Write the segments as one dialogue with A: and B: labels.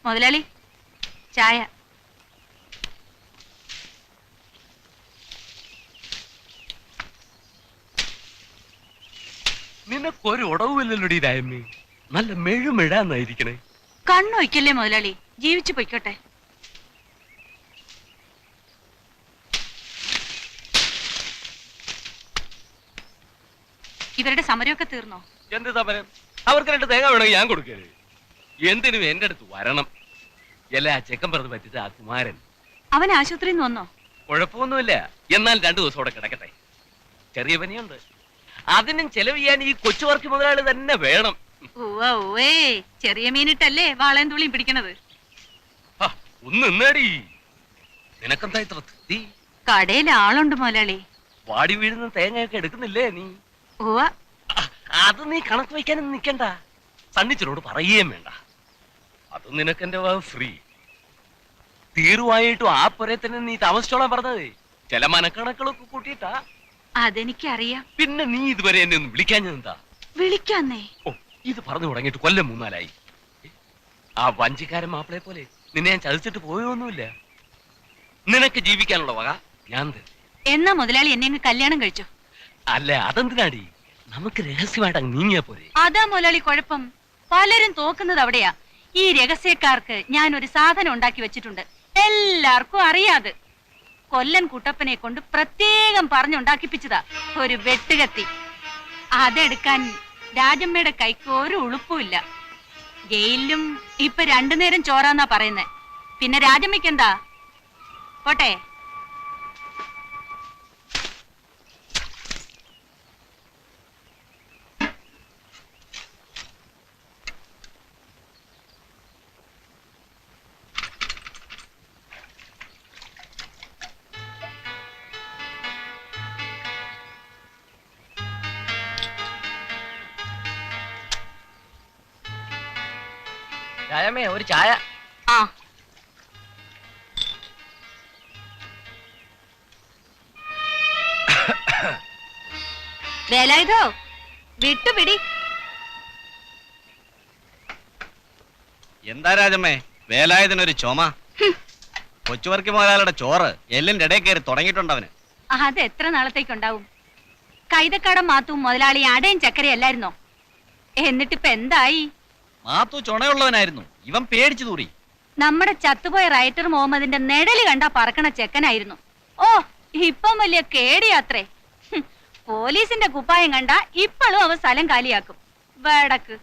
A: മുതലാളി ചായ.
B: നിനക്കൊരു ഉടവുമില്ലല്ലോടി രായമ്മേ. നല്ല മെഴുമെഴാന്നായിരിക്കണേ.
A: കണ്ണൊയ്ക്കല്ലേ മുതലാളി, ജീവിച്ചു പൊയ്ക്കോട്ടെ. ഇവരുടെ സമരമൊക്കെ തീർന്നോ?
B: എന്ത് സമരം? അവർക്ക് 2 തേങ്ങ വേണമെങ്കിൽ ഞാൻ കൊടുക്കേ. എന്തിനും എന്റെ അടുത്ത് വരണം. എല്ലാ ചെക്കൻ പറഞ്ഞ് പറ്റിച്ച ആ കുമാരൻ.
A: അവൻ ആശുപത്രിയിൽ നിന്ന് വന്നോ?
B: കുഴപ്പമൊന്നുമില്ല. എന്നാൽ 2 ദിവസം കൂടെ കിടക്കട്ടെ. ചെറിയ പനിയുണ്ട്. അതിനും ചെലവ് ചെയ്യാൻ ഈ കൊച്ചുവർക്ക് മുതലാളി തന്നെ വേണം.
A: ഓവേ, ചെറിയ മീനിട്ടല്ലേ വാളയും തുള്ളിയും പിടിക്കണത്.
B: ഒന്ന് നിന്നേടി. നിനക്കെന്താ ഇത്ര തീ?
A: കടയിൽ ആളുണ്ട് മുതലാളി.
B: വാടി വീഴുന്ന തേങ്ങയൊക്കെ എടുക്കുന്നില്ലേ നീ?
A: ഓവ.
B: അത് നീ കണക്ക് വയ്ക്കാനൊന്നും നിൽക്കണ്ട. സണ്ണിച്ചനോട് പറയുകയും വേണ്ട. അത് നിനക്കെന്റെ ഫ്രീ. തീർവായിട്ടും ആ പുരേ തന്നെ നീ താമസിച്ചോളാൻ പറഞ്ഞത്. ചില മനക്കണക്കുകളൊക്കെ കൂട്ടിയിട്ടാ.
A: അതെനിക്കറിയാം.
B: പിന്നെ നീ ഇതുവരെ എന്നെ ഒന്ന് വിളിക്കാഞ്ഞെന്താ?
A: വിളിക്കാന്നേ.
B: ഓ, ഇത് പറഞ്ഞു തുടങ്ങിയിട്ട് കൊല്ലം 3-4 ആ വഞ്ചിക്കാരൻ മാപ്പിളയെ പോലെ നിന്നെ ഞാൻ ചതിച്ചിട്ട് പോയൊന്നുമില്ല. നിനക്ക് ജീവിക്കാനുള്ള വക ഞാൻ തരും.
A: എന്നാ മുതലാളി എന്നെ അങ്ങ് കല്യാണം കഴിച്ചോ?
B: അല്ല, അതെന്തിനാടി? നമുക്ക് രഹസ്യമായിട്ട് അങ്ങ് നീങ്ങിയാ പോരെ.
A: അതാ മുതലാളി കുഴപ്പം. പലരും തോക്കുന്നത് അവിടെയാ. ഈ രഹസ്യക്കാർക്ക് ഞാൻ ഒരു സാധനം ഉണ്ടാക്കി വെച്ചിട്ടുണ്ട്. എല്ലാവർക്കും അറിയാതെ. കൊല്ലൻ കുട്ടപ്പനെ കൊണ്ട് പ്രത്യേകം പറഞ്ഞുണ്ടാക്കിപ്പിച്ചതാ ഒരു വെട്ടുകത്തി. അതെടുക്കാൻ രാജമ്മയുടെ കൈക്ക് ഒരു ഉളുപ്പുമില്ല. ജയിലിലും ഇപ്പൊ 2 നേരം ചോറാന്നാ പറയുന്നേ. പിന്നെ രാജമ്മയ്ക്ക് എന്താ? പോട്ടെ.
B: രാജമ്മേ, ഒരു ചായ.
A: ആ, വേലായുധോ വിട്ടുപിടി.
C: എന്താ രാജമ്മേ വേലായുധനൊരു ചുമ? കൊച്ചുവർക്കി മുതലാളിയുടെ ചോറ് എല്ലിന്റെ ഇടയിൽ കയറി തുടങ്ങിയിട്ടുണ്ട് അവന്.
A: അത് എത്ര നാളത്തേക്കുണ്ടാവും? കൈതക്കടം മാത്തും മുതലാളി അടയും ചക്കരയല്ലായിരുന്നോ? എന്നിട്ടിപ്പ എന്തായി?
C: മാത്തു ചുണയുള്ളവനായിരുന്നു, ഇവൻ പേടിച്ചു തൂറി.
A: നമ്മുടെ ചത്തുപോയ റൈറ്റർ മുഹമ്മദിന്റെ നെടല് കണ്ടാ പറക്കണ ചെക്കനായിരുന്നു. ഓ, ഇപ്പം വലിയ കേടിയാത്രേ. പോലീസിന്റെ കുപ്പായം കണ്ട ഇപ്പോഴും അവ സ്ഥലം കാലിയാക്കും. വടക്ക്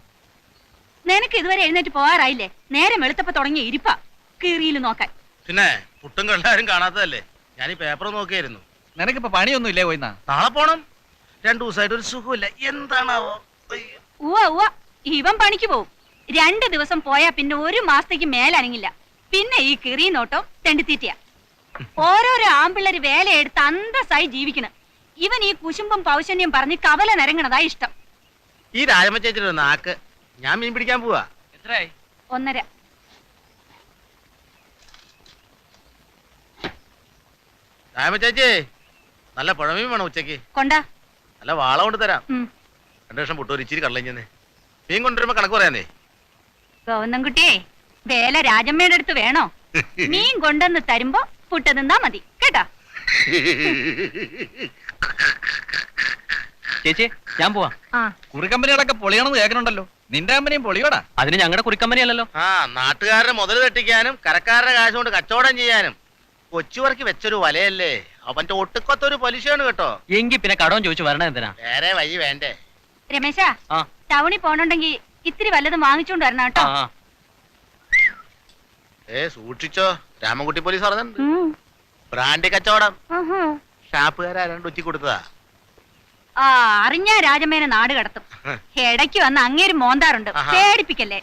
A: നിനക്ക് ഇതുവരെ എഴുന്നേറ്റ് പോകാറായില്ലേ? നേരം വെളുത്തപ്പോ തുടങ്ങിയ ഇരിപ്പാ കീറിയിൽ നോക്കാൻ.
D: പിന്നെ പുട്ടും കണ്ടാരും കാണാത്തതല്ലേ, ഞാൻ ഈ പേപ്പർ നോക്കിയായിരുന്നു.
C: നിനക്കിപ്പോ പണിയൊന്നും ഇല്ലേ പോയിന്നാ?
D: നാളെ പോണം. 2 ദിവസമായിട്ട് ഒരു സുഖമില്ല. എന്താണാവോ?
A: ഉവ്വ ഇവൻ പണിക്ക് പോവും. 2 ദിവസം പോയാ പിന്നെ 1 മാസത്തേക്ക് മേലനങ്ങില്ല. പിന്നെ ഈ കിറി നോട്ടോ തെണ്ടിത്തീറ്റയാ. ഓരോരോ ആമ്പിള്ളേര് വേലയെടുത്ത് അന്തസ്സായി ജീവിക്കണം. ഇവൻ ഈ കുശുമ്പും പൗശന്യം പറഞ്ഞ് കവല നിരങ്ങണതാ ഇഷ്ടം.
D: ഈ രാജമ്മ ചേച്ചിയുടെ നാക്ക്. ഞാൻ മീൻ പിടിക്കാൻ പോവാ.
B: എത്രയായി?
A: 1.5.
D: രാജമ്മ ചേച്ചി, നല്ല പുഴമീൻ വേണം ഉച്ചക്ക്.
A: കൊണ്ടാ.
D: നല്ല വാള കൊണ്ട് തരാം. 2 ലക്ഷം പുട്ടൊരു ഇച്ചിരി കള്ളഞ്ഞെന്ന്. മീൻ കൊണ്ടുവരുമ്പോ കണക്ക് പറയാന്നേ.
A: ഗോവന്നൻകുട്ടിയെ, വേല രാജമ്മയുടെ അടുത്ത് വേണോ? മീൻ കൊണ്ടെന്ന് തരുമ്പോ പുട്ട് നിന്നാ മതി കേട്ടാ.
C: ചേച്ചി ഞാൻ പോവാ. കുറിക്കമ്പനികളൊക്കെ പൊളിയണമെന്ന് കേൾക്കണുണ്ടല്ലോ. നിന്റെ കമ്പനിയും പൊളിയോടാ.
B: അതിന് ഞങ്ങളുടെ കുറിക്കമ്പനി അല്ലല്ലോ.
D: നാട്ടുകാരുടെ മുതൽ തെറ്റിക്കാനും കരക്കാരുടെ കാശ് കൊണ്ട് കച്ചവടം ചെയ്യാനും കൊച്ചുവർക്ക് വെച്ചൊരു വലയല്ലേ. അവന്റെ ഒട്ടുക്കൊത്തൊരു പലിശയാണ് കേട്ടോ.
B: എങ്കിൽ പിന്നെ കടവും ചോദിച്ചു വരണ എന്തിനാ?
D: വേറെ വഴി വേണ്ടേ?
A: രമേശ, ടൗണിൽ പോണുണ്ടെങ്കി ഇത്തിരി വല്ലതും വാങ്ങിച്ചോണ്ട് വരണം കേട്ടോ.
D: സൂക്ഷിച്ചോ, രാമൻകുട്ടി പോലീസ് പറഞ്ഞിട്ടുണ്ട്. ബ്രാൻഡ് കച്ചവടം. ഷാപ്പുകാരാണ്ട് ഉച്ചി കൊടുത്തതാ.
A: അറിഞ്ഞ രാജമ്മേനെ നാട് കടത്തും. ഇടയ്ക്ക് വന്ന് അങ്ങേര് മോന്താറുണ്ട്. പേടിപ്പിക്കല്ലേ.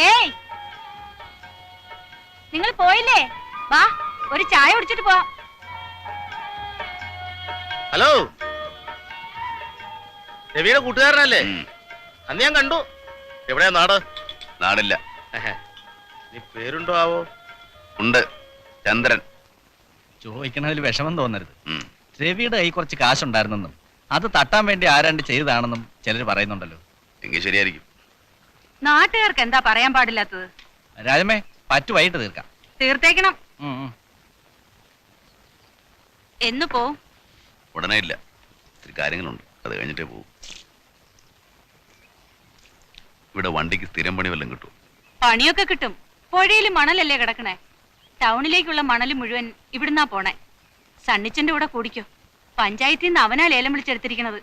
A: ഏയ്, നിങ്ങൾ പോയില്ലേ? വാ, ഒരു ചായ കുടിച്ചിട്ട് പോവാം.
D: ഹലോ, രവിയുടെ കൂട്ടുകാരനല്ലേ? അന്ന് ഞാൻ കണ്ടു. എവിടെയാ നാട്?
C: നാടില്ല.
D: നീ പേരുണ്ടോ ആവോ?
C: ഉണ്ട്, ചന്ദ്രൻ. ചോദിക്കണതിൽ വിഷമം തോന്നരുത്. രവിയുടെ കൈ കുറച്ച് കാശുണ്ടായിരുന്നെന്നും അത് തട്ടാൻ വേണ്ടി ആരാണ്ട് ചെയ്തതാണെന്നും ചിലർ പറയുന്നുണ്ടല്ലോ.
E: എങ്കിൽ ശരിയായിരിക്കും.
A: നാട്ടുകാർക്ക് എന്താ പറയാൻ പാടില്ലാത്തത്?
C: രാജമ്മേ, പറ്റു വൈകിട്ട് തീർക്കാം.
A: തീർത്തേക്കണം. എന്ന് പോ?
E: ഉടനെ ഇല്ല, ഇത്തിരി കാര്യങ്ങളുണ്ട്, അത് കഴിഞ്ഞിട്ടേ പോകും. ഇവിടെ വണ്ടിക്ക് സ്ഥിരം പണി വല്ലതും കിട്ടും?
A: പണിയൊക്കെ കിട്ടും. പുഴയിൽ മണലല്ലേ കിടക്കണേ. ടൗണിലേക്കുള്ള മണൽ മുഴുവൻ ഇവിടുന്നാ പോണേ. സണ്ണിച്ചന്റെ കൂടെ കൂടിക്കോ. പഞ്ചായത്തിൽ നിന്ന് അവനാ ലേലം വിളിച്ചെടുത്തിരിക്കണത്.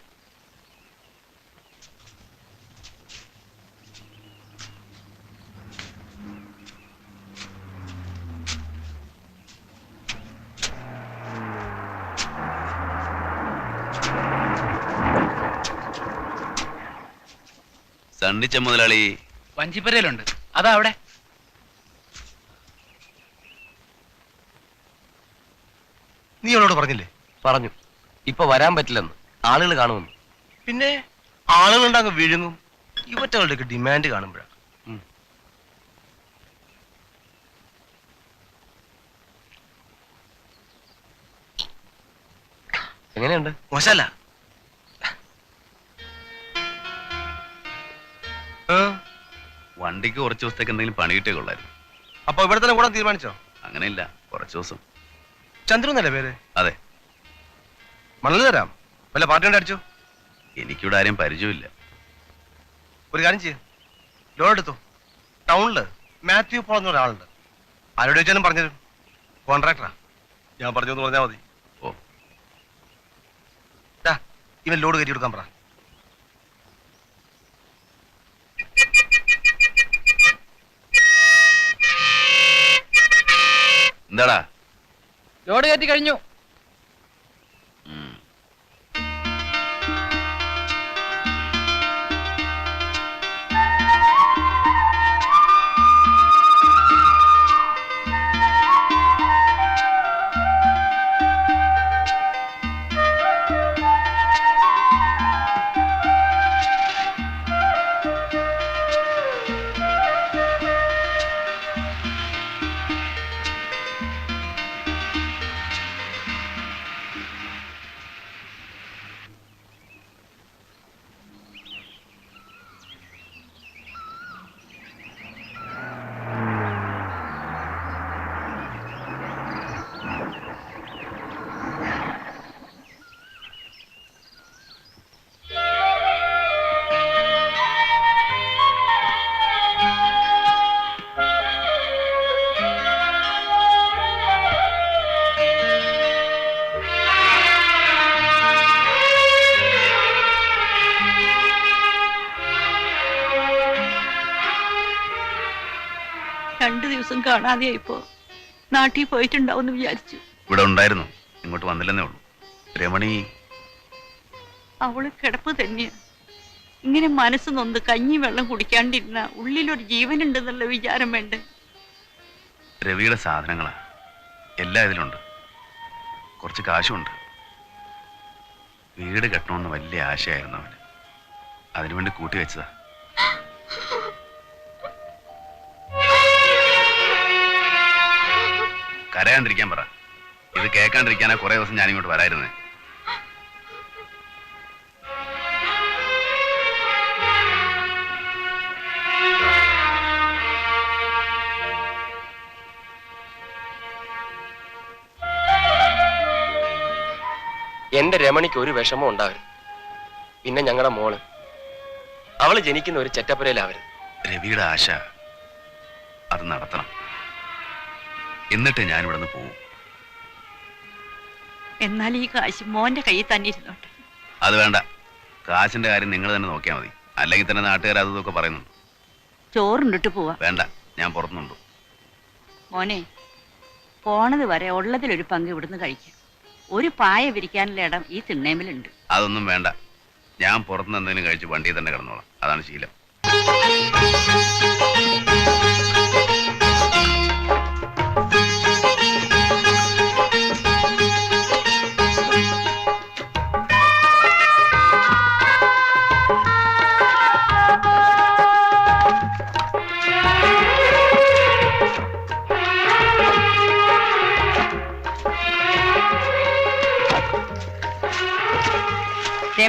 E: സണ്ണിച്ച മുതലാളി
C: വഞ്ചിപ്പരയിലുണ്ട്. അതാ അവിടെ.
F: നീ അവളോട് പറഞ്ഞില്ലേ?
B: പറഞ്ഞു, ഇപ്പൊ വരാൻ പറ്റില്ലെന്ന്, ആളുകൾ കാണുമെന്ന്.
F: പിന്നെ ആളുകളുണ്ട് അങ്ങ് വിഴുങ്ങും. ഇവറ്റകളുടെയൊക്കെ ഡിമാൻഡ് കാണുമ്പോഴാണ്.
B: എങ്ങനെയുണ്ട്?
F: മോശല്ല.
E: വണ്ടിക്ക് കുറച്ച് ദിവസത്തേക്ക് എന്തെങ്കിലും പണി കിട്ടിയേ കൊള്ളായിരുന്നു.
F: അപ്പൊ ഇവിടെ തന്നെ കൂടാൻ തീരുമാനിച്ചോ?
E: അങ്ങനെയില്ല, കുറച്ച് ദിവസം.
F: ചന്ദ്രു എന്നല്ലേ പേര്?
E: അതെ.
F: മണൽ തരാം. വല്ല പാർട്ടി കൊണ്ട് അടിച്ചോ?
E: എനിക്കിവിടെ ആരെയും പരിചയമില്ല.
F: ഒരു കാര്യം ചെയ്യ, ലോൺ എടുത്തു. ടൗണില് മാത്യു പോൾ എന്ന ഒരാളുണ്ട്. ആരോട് ചോദിച്ചാലും പറഞ്ഞുതരും. കോൺട്രാക്ടറാ. ഞാൻ പറഞ്ഞു എന്ന് പറഞ്ഞാൽ മതി.
E: ഓ,
F: ഇവൻ ലോഡ് കയറ്റി കൊടുക്കാൻ പറ.
E: എന്താടാ?
C: ലോഡ് കയറ്റി കഴിഞ്ഞു.
A: കാണാതെയായിപ്പോ നാട്ടിൽ പോയിട്ടുണ്ടാവും വിചാരിച്ചു.
E: ഇവിടെ ഉണ്ടായിരുന്നു, ഇങ്ങോട്ട് വന്നില്ലെന്നേ ഉള്ളൂ. രമണി
A: അവള് കിടപ്പ് തന്നെയാ. ഇങ്ങനെ മനസ്സ് നൊന്ന് കഞ്ഞി വെള്ളം കുടിക്കാണ്ടിരുന്ന ഉള്ളിലൊരു ജീവനുണ്ടെന്നുള്ള വിചാരം വേണ്ടേ?
E: രവിയുടെ സാധനങ്ങളാ, എല്ലാം ഇതിലുണ്ട്. കുറച്ച് കാശുണ്ട്. വീട് കെട്ടണമെന്ന് വലിയ ആശയായിരുന്നു അവന്. അതിനുവേണ്ടി കൂട്ടി വെച്ചതാ. കരയാണ്ടിരിക്കാൻ പറ. ഇത് കേൾക്കാണ്ടിരിക്കാനാ കുറെ ദിവസം ഞാനിങ്ങോട്ട് വരായിരുന്നേ.
B: എന്റെ രമണിക്ക് ഒരു വിഷമം ഉണ്ടാവരുത്. പിന്നെ ഞങ്ങളുടെ മോള്, അവള് ജനിക്കുന്ന ഒരു ചെറ്റപ്പുരയിലാവരുത്.
E: രവിയുടെ ആശ അത് നടത്തണം. എന്നിട്ട് ഞാൻ ഇവിടെ നിന്ന് പോവും.
A: എന്നാൽ ഈ കാശ് മോന്റെ കയ്യിൽ തന്നെ ഇരുന്നോട്ടെ.
E: അത് വേണ്ട, കാശിന്റെ കാര്യം നിങ്ങൾ തന്നെ നോക്കിയാൽ മതി. അല്ലെങ്കിൽ തന്നെ നാട്ടുകാർ അതൊക്കെ പറയുന്നുണ്ട്.
A: ചോറുണ്ടിട്ട് പോവാ.
E: വേണ്ട, ഞാൻ പുറത്തുനിന്നുണ്ട്.
A: മോനെ, പോണത് വരെ ഉള്ളതിലൊരു പങ്ക് ഇവിടുന്ന് കഴിക്കും. ഒരു പായ വിരിക്കാനുള്ള ഇടം ഈ തിണ്ണേമിലുണ്ട്.
E: അതൊന്നും വേണ്ട, ഞാൻ പുറത്തുനിന്ന് എന്തെങ്കിലും കഴിച്ച് വണ്ടിയിൽ തന്നെ കിടന്നോളാം. അതാണ് ശീലം.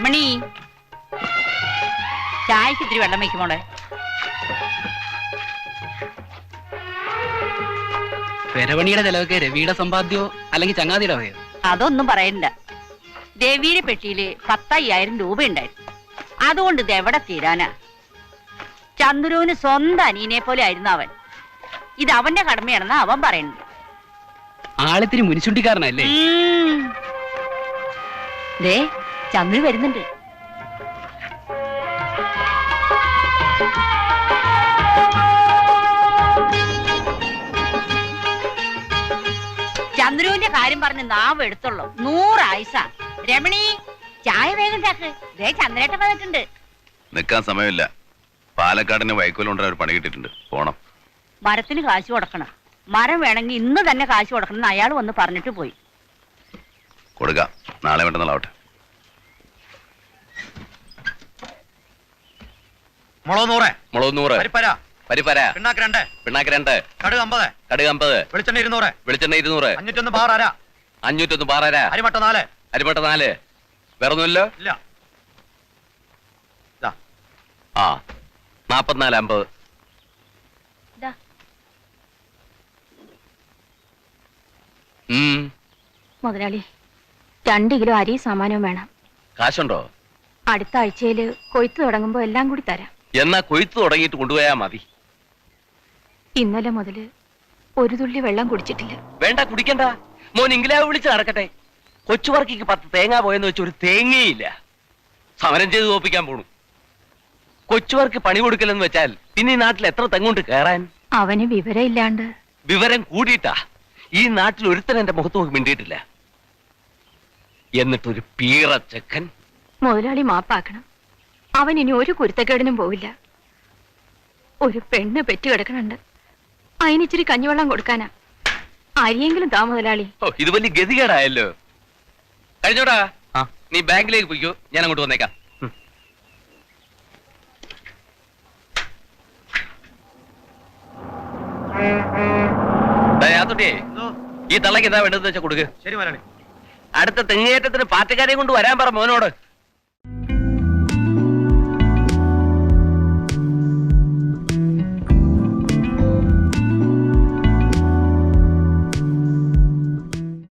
A: രമണി, ചായക്ക് ഇത്തിരി വെള്ളം വയ്ക്കുമോളെ.
G: പെരവണിയുടെ ചെലവൊക്കെ രവിയുടെ സമ്പാദ്യോ അല്ലെങ്കിൽ ചങ്ങാതിയുടെ വകയോ?
A: അതൊന്നും പറയണ്ട. രവിയുടെ പെട്ടിയില് 10,000 രൂപ ഉണ്ടായിരുന്നു. അതുകൊണ്ട് ഇത് എവിടെ തീരാനാ? ചന്ദ്രുവിന് സ്വന്തം അനിയനെ പോലെ ആയിരുന്നു അവൻ. ഇത് അവന്റെ കടമയാണെന്ന് അവൻ പറയുന്നുണ്ട്.
G: ആളിത്തിരി മുനിശുണ്ടിക്കാരനല്ലേ?
A: ദേ ചന്ദ്രു വരുന്നുണ്ട്. ചന്ദ്രുവിന്റെ കാര്യം പറഞ്ഞ് നാവ് എടുത്തുള്ളൂ. 100 ആയുസ. രമണി, ചായ വേഗം ചാക്ക്. ദേ ചന്ദ്രേട്ടൻ വന്നിട്ടുണ്ട്.
E: നിൽക്കാൻ സമയമില്ല. പാലക്കാടിന് വൈക്കോലുണ്ട ഒരു പണി കിട്ടിയിട്ടുണ്ട്, പോണം.
A: മരത്തിന് കാശ് കൊടുക്കണം. മരം വേണമെങ്കിൽ ഇന്ന് തന്നെ കാശ് കൊടുക്കണം എന്ന് അയാൾ വന്ന് പറഞ്ഞിട്ട് പോയി.
E: കൊടുക്കാം, നാളെ വേണ്ടെന്നാവട്ടെ.
D: മുളക് 100,
E: മുളക് 100,
D: പരിപ്പര,
E: പരിപ്പര,
D: പിണ്ണാക്ക് 2,
E: പിണ്ണാക്ക് 2,
D: കടുക് 50,
E: കടുക് 50,
D: വെളിച്ചെണ്ണ 200,
E: വെളിച്ചെണ്ണ 200,
D: 501 ബാർ അര,
E: 501 പാറര,
D: അരിമട്ട 4,
E: അരിമട്ട 4. വേറൊന്നുമില്ലോ?
D: ഇല്ല.
E: ആ 44, 50.
H: മുതലാളി, 2 കിലോ അരി സാമാനവും വേണം.
E: കാശുണ്ടോ?
H: അടുത്ത ആഴ്ചയില് കൊയ്ത്ത് തുടങ്ങുമ്പോ എല്ലാം കൂടി തരാം.
E: എന്നാ കൊയ്ത്ത് തുടങ്ങിയിട്ട് കൊണ്ടുപോയാ മതി.
H: ഇന്നലെ മുതല് ഒരു തുള്ളി വെള്ളം കുടിച്ചിട്ടില്ല.
E: വേണ്ട, കുടിക്കണ്ട. മോൻ ഇംഗ്ലാവ് വിളിച്ച് നടക്കട്ടെ. കൊച്ചുവർക്കിക്ക് 10 തേങ്ങ പോയെന്ന് വെച്ച് ഒരു തേങ്ങയില്ല. സമരം ചെയ്ത് തോപ്പിക്കാൻ പോണു. കൊച്ചുവർക്ക് പണി കൊടുക്കലെന്ന് വെച്ചാൽ പിന്നെ ഈ നാട്ടിൽ എത്ര തെങ്ങുണ്ട് കയറാൻ?
H: അവന് വിവരം ഇല്ലാണ്ട്.
E: വിവരം കൂടിയിട്ടാ. ഈ നാട്ടിൽ ഒരുത്തൻ എന്റെ മുഖത്ത് നോക്കി മിണ്ടിയിട്ടില്ല. എന്നിട്ടൊരു പീറച്ചക്കൻ.
H: മുതലാളി മാപ്പാക്കണം. അവൻ ഇനി ഒരു കുരുത്തക്കേടിനും പോവില്ല. ഒരു പെണ്ണ് പെറ്റുകിടക്കണുണ്ട്. അതിനിച്ചിരി കഞ്ഞിവെള്ളം കൊടുക്കാനാ. അരിയെങ്കിലും താ മുതലാളി.
E: ഓ, ഇത് വലിയ ഗതികേടായല്ലോ. കഴിഞ്ഞോടാ, നീ ബാങ്കിലേക്ക് പോയിക്കോ, ഞാൻ അങ്ങോട്ട് വന്നേക്കാം. യാത്രയെ ഈ തള്ളക്ക് എന്താ വേണ്ടതെന്ന് വെച്ചാ കൊടുക്ക്.
D: ശരി മലയാളി.
E: അടുത്ത തെങ്ങേറ്റത്തിന് പാറ്റക്കാരെയും കൊണ്ട് വരാൻ പറ മോനോട്.